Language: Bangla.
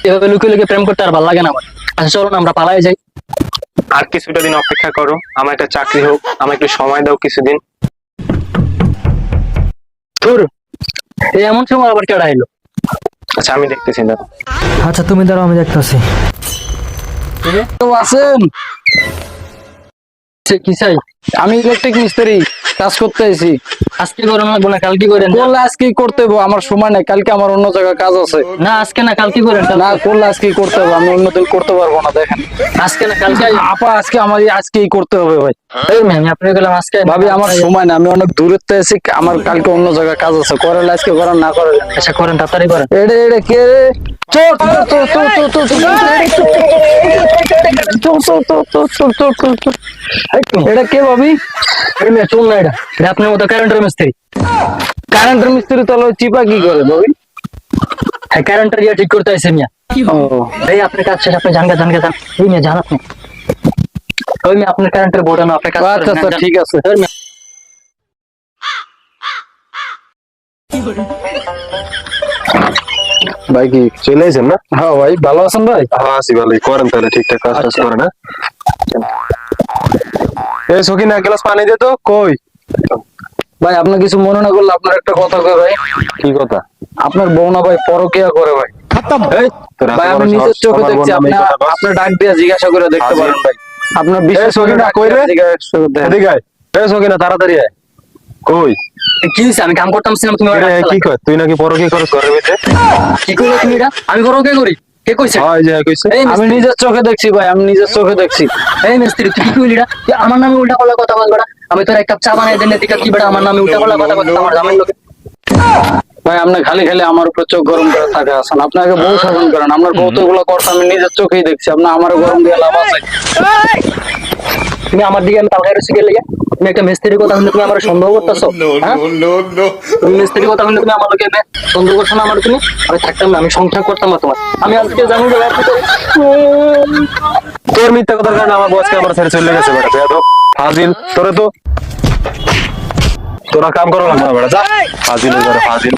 এভাবে লুকিয়ে লুকিয়ে প্রেম করতে আর ভালো লাগে না আমার। আচ্ছা চলো না আমরা পালাই যাই। আর কিছুটা দিন অপেক্ষা করো, আমার একটা চাকরি হোক, আমার একটু সময় দাও কিছুদিন। ধুর, এই এমন সময় আবার কেডা এলো? আচ্ছা আমি দেখতেছি না। আচ্ছা তুমি দাঁড়াও, আমি দেখতেছি। তো আছেন? কি চাই? আমি ইলেকট্রিক মিস্ত্রি, কাজ করতে আইছি। আজকে করেন লাগবো না কালকে করেন। করলে আজকেই করতে হবে, আমার সময় নাই, কালকে আমার অন্য জায়গায় কাজ আছে। না আজকে না কালকে করেন। না করলে আজকেই করতে হবে, আমি অন্যদিন করতে পারবো না। দেখেন আজকে না কালকে। আপা, আজকে আমার আজকেই করতে হবে ভাই। এই ম্যাম আপনি গেলাম আজকে। ভাবি আমার সময় না, আমি অনেক দূরে আছি, আমার কালকে অন্য জায়গায় কাজ আছে। করেন আজকে, করেন না করেন। আচ্ছা করেন তাড়াতাড়ি করেন। এড়ে এড়ে কে রে? চোর চোর চোর চোর চোর চোর চোর চোর। এটা কে ভাবি? চুন না, এটা এটা আপনার মতো কারেন্টের মিস্ত্রি। কারেন্টের মিস্ত্রি তাহলে চিপা কি করে ভাবি? হ্যাঁ কারেন্টের ইয়ে ঠিক করতে আসে মিয়া। ও এই আপনার কাজ শেষ, আপনি জানগা জানগা যান। এই মিয়া জান আপনি। ওই মিয়া আপনার কারেন্টের বোর্ড না, আপনার কাজ করেন। আচ্ছা আচ্ছা ঠিক আছে। ওই মিয়া। ভাই কি চলে এসেছেন না? হ্যাঁ ভাই, ভালো আছেন ভাই? হ্যাঁ আছি ভালোই। করেন তাহলে ঠিকঠাক কাজ টাজ করেন। এই সকিনা এক গ্লাস পানি দে তো। কই ভাই আপনি কিছু মনে না করলে আপনার একটা কথা কই ভাই। কি কথা? আপনার বউ না ভাই পরকিয়া করে ভাই। এই, তোর এত ভাই বড় আমি নিজের সাহস, চোখে আমার দেখছি। বোন নামে এই কথা বল? আপনার ডাক দিয়ে জিজ্ঞাসা করে দেখতে হাজির। পারেন ভাই। আপনার বিশ্বাস এই সকিনা, কই রে? এদিকে আয়। এই সকিনা তাড়াতাড়ি আয়। কই কি হইছে? আমি কাম করতাম ছিলাম, তুমি এরে, কি কয় তুই নাকি পরকীয়া করছ ঘরের ভিতরে? কি করলে তুমি এটা? আমি বড় কে করি? কে কইছে? হয় যে কইছে। এই আমি মিস্ত্রি, নিজের চোখে দেখছি ভাই, আমি নিজের চোখে দেখছি। এই মিস্ত্রি তুই কি কইলি এটা? তুই আমার নামে উল্টা পাল্টা কথা বল বেটা। আমি তোর এক কাপ চা বানাই দেন এদিকে, কি বেটা আমার নামে উল্টা পাল্টা কথা বলছিস আমার জামাই লোকে। ভাই আপনি খালি খালি আমার উপর চোখ গরম করে থাকে আছেন। আপনাকে বউ শাসন করেন, আপনার বউ তো এগুলো করতে আমি নিজের চোখেই দেখছি। আপনি আমার গরম দিয়ে লাভ আছে? তুমি আমার দিকে আমি তালগায় রসি গেলে তুমি একটা মিস্ত্রির কথা শুনলে তুমি আমার সন্দেহ করতেছো? হ্যাঁ তুমি মিস্ত্রির কথা শুনলে তুমি আমার লোকে সন্দেহ করছো না? আমার তুমি আমি থাকতাম না, আমি সংসার করতাম না তোমার। আমি আজকে জানি যে তোর মিথ্যা কথার কারণে আমার বসকে আমার ছেড়ে চলে গেছে বেটা। বেয়াদব ফাজিল, তোরে তো তোরা কাম করো না বেটা, যা ফাজিল ফাজিল।